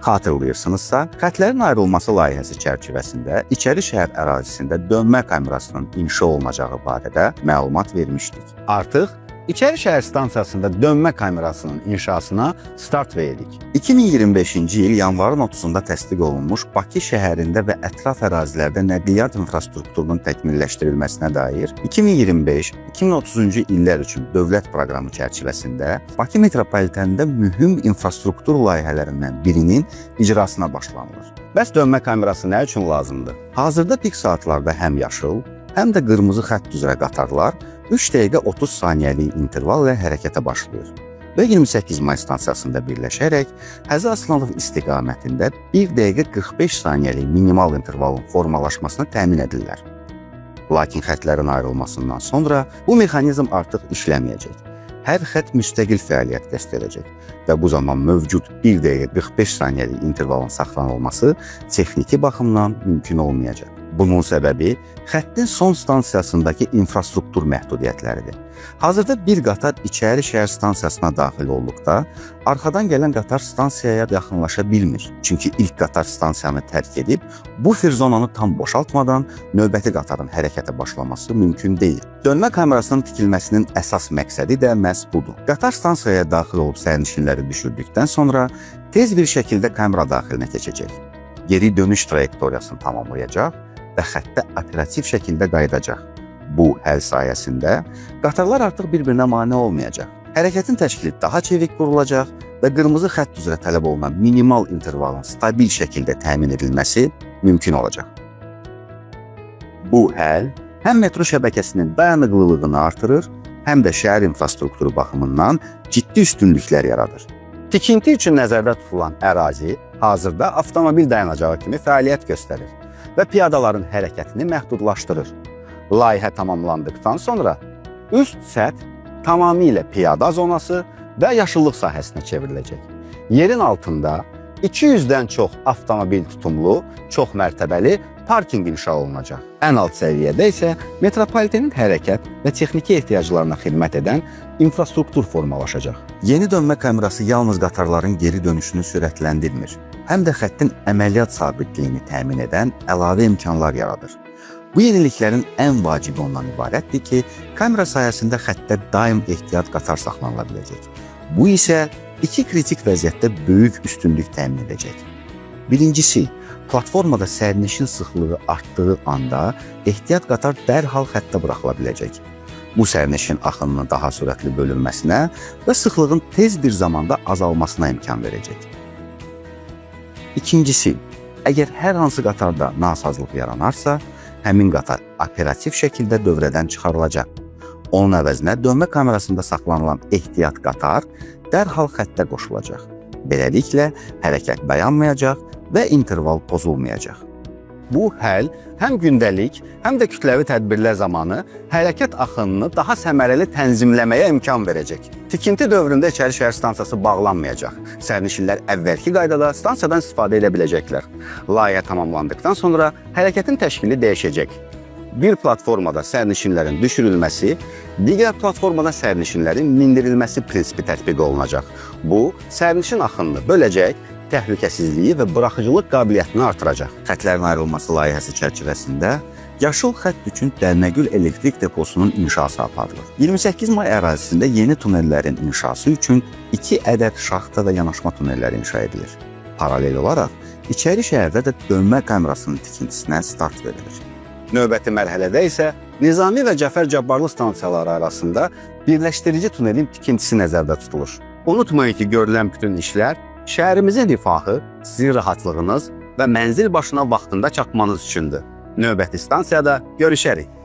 Xatırlayırsınızsa, xətlərin ayrılması layihəsi çərçivəsində İçəri şəhər ərazisində dönmə kamerasının inşa olunacağı barədə məlumat vermişdik. Artıq İçəri şəhər stansiyasında dönmə kamerasının inşasına start veririk. 2025-ci il yanvarın 30-da təsdiq olunmuş Bakı şəhərində və ətraf ərazilərdə nəqliyyat infrastrukturunun təkmilləşdirilməsinə dair 2025-2030-cu illər üçün dövlət proqramı çərçivəsində Bakı metropolitenində mühüm infrastruktur layihələrindən birinin icrasına başlanılır. Bəs dönmə kamerası nə üçün lazımdır? Hazırda pik saatlarda həm yaşıl, həm də qırmızı xətt üzrə qatarlar 3 dəqiqə 30 saniyəlik interval ilə hərəkətə başlayır və 28 may stansiyasında birləşərək Həzi Aslanov istiqamətində 1 dəqiqə 45 saniyəlik minimal intervalın formalaşmasını təmin edirlər. Lakin xəttlərin ayrılmasından sonra bu mexanizm artıq işləməyəcək. Hər xətt müstəqil fəaliyyət göstərəcək və bu zaman mövcud 1 dəqiqə 45 saniyəlik intervalın saxlanılması texniki baxımdan mümkün olmayacaq. Bunun səbəbi xəttin son stansiyasındakı infrastruktur məhdudiyyətləridir. Hazırda bir qatar İçəri şəhər stansiyasına daxil olduqda, arxadan gələn qatar stansiyaya yaxınlaşa bilmir. Çünki ilk qatar stansiyanı tərk edib, bufer zonanı tam boşaltmadan növbəti qatarın hərəkətə başlaması mümkün deyil. Dönmə kamerasının tikilməsinin əsas məqsədi də məhz budur. Qatar stansiyaya daxil olub sərnişinləri düşürdükdən sonra tez bir şəkildə kamera daxilinə keçəcək. Geri dönüş trayektoriyasını tamamlayacaq və xəttə operativ şəkildə qayıdacaq. Bu həll sayəsində qatarlar artıq bir-birinə mane olmayacaq. Hərəkətin təşkili daha çevik qurulacaq və qırmızı xətt üzrə tələb olunan minimal intervalın stabil şəkildə təmin edilməsi mümkün olacaq. Bu həll həm metro şəbəkəsinin dayanıqlılığını artırır, həm də şəhər infrastrukturu baxımından ciddi üstünlüklər yaradır. Tikinti üçün nəzərdə tutulan ərazi hazırda avtomobil dayanacağı kimi fəaliyyət göstərir və piyadaların hərəkətini məhdudlaşdırır. Layihə tamamlandıqdan sonra üst səth tamamilə piyada zonası və yaşıllıq sahəsinə çevriləcək. Yerin altında 200-dən çox avtomobil tutumlu, çox mərtəbəli parkinq inşa olunacaq. Ən alt səviyyədə isə metropolitenin hərəkət və texniki ehtiyaclarına xidmət edən infrastruktur formalaşacaq. Yeni dönmə kamerası yalnız qatarların geri dönüşünü sürətləndirmir, həm də xəttin əməliyyat sabitliyini təmin edən əlavə imkanlar yaradır. Bu yeniliklərin ən vacibi ondan ibarətdir ki, kamera sayəsində xəttdə daim ehtiyat qatar saxlanıla biləcək. Bu isə iki kritik vəziyyətdə böyük üstünlük təmin edəcək. Birincisi, platformada sərnişin sıxlığı artdığı anda ehtiyat qatar dərhal xəttə buraxıla biləcək. Bu sərnişin axınının daha sürətli bölünməsinə və sıxlığın tez bir zamanda azalmasına imkan verəcək. İkincisi, əgər hər hansı qatarda nasazlıq yaranarsa, həmin qatar operativ şəkildə dövrədən çıxarılacaq. Onun əvəzinə dönmə kamerasında saxlanılan ehtiyat qatar dərhal xəttə qoşulacaq. Beləliklə, hərəkət dayanmayacaq və interval pozulmayacaq. Bu həll həm gündəlik, həm də kütləvi tədbirlər zamanı hərəkət axınını daha səmərəli tənzimləməyə imkan verəcək. Tikinti dövründə İçəri şəhər stansiyası bağlanmayacaq. Sərnişinlər əvvəlki qaydada stansiyadan istifadə edə biləcəklər. Layihə tamamlandıqdan sonra hərəkətin təşkili dəyişəcək. Bir platformada sərnişinlərin düşürülməsi, digər platformada sərnişinlərin mindirilməsi prinsipi tətbiq olunacaq. Bu, sərnişin axınını böləcək, təhlükəsizliyi və buraxıcılıq qabiliyyətini artıracaq. Xətlərin ayrılması layihəsi çərçivəsində yaşıl xətt üçün Dərnəgül elektrik deposunun inşası aparılır. 28 may ərazisində yeni tunellərin inşası üçün 2 ədəd şaxta və yanaşma tunelləri inşa edilir. Paralel olaraq, İçəri şəhərdə də dönmə kamerasının tikintisinə start verilir. Növbəti mərhələdə isə Nizami və Cəfər Cabbarlı stansiyaları arasında birləşdirici tunelin tikintisi nəzərdə tutulur. Unutmayın ki, görülən bütün işlər şəhərimizin rifahı, sizin rahatlığınız və mənzil başına vaxtında çatmanız üçündür. Növbəti stansiyada görüşərik.